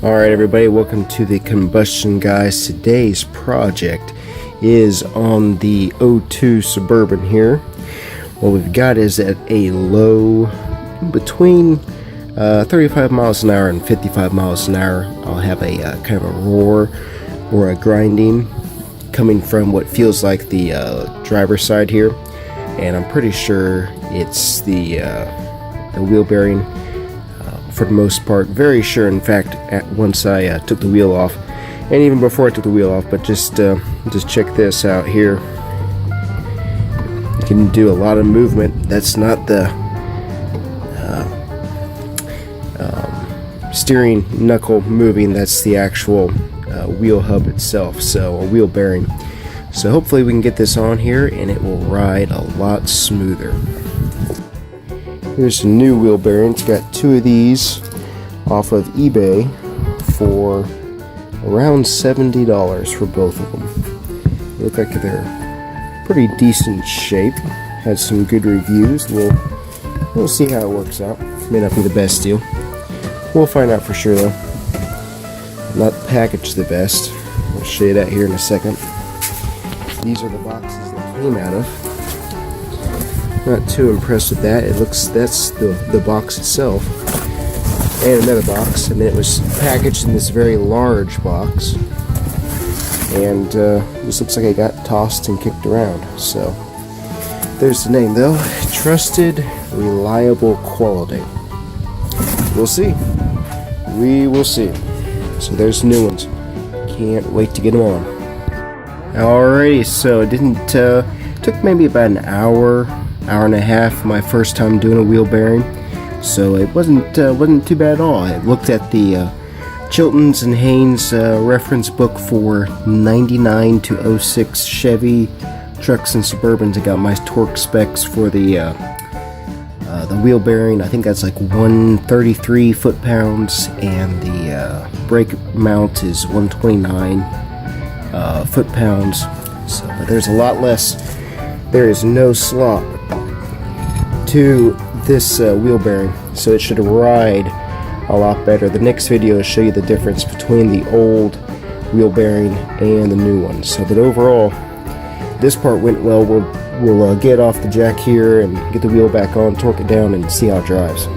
Alright everybody, welcome to the Combustion Guys. Today's project is on the 02 Suburban here. What we've got is at a low between 35 miles an hour and 55 miles an hour. I'll have a kind of a roar or a grinding coming from what feels like the driver's side here, and I'm pretty sure it's the wheel bearing. For the most part, very sure. In fact, once I took the wheel off, and even before I took the wheel off, but just check this out here. You can do a lot of movement. That's not the steering knuckle moving. That's the actual wheel hub itself, so a wheel bearing. So hopefully we can get this on here and it will ride a lot smoother. Here's a new wheel bearing. It's got two of these off of eBay for around $70 for both of them. They look like they're pretty decent shape. Had some good reviews. We'll see how it works out. May not be the best deal. We'll find out for sure though. Not packaged the best. I'll show you that here in a second. These are the boxes that came out of. Not too impressed with that. That's the box itself, and another box, and then it was packaged in this very large box, and this looks like it got tossed and kicked around. So there's the name though, trusted, reliable quality. We'll see. We will see. So there's the new ones. Can't wait to get them on. Alrighty, so it didn't took maybe about an hour and a half my first time doing a wheel bearing, so it wasn't too bad at all. I looked at the Chilton's and Haynes reference book for 99 to 06 Chevy trucks and Suburbans. I got my torque specs for the wheel bearing. I think that's like 133 foot-pounds, and the brake mount is 129 foot-pounds. So, but there's a lot less. There is no slop to this wheel bearing, so it should ride a lot better. The next video will show you the difference between the old wheel bearing and the new one. So, but overall, this part went well. We'll get off the jack here and get the wheel back on, torque it down, and see how it drives.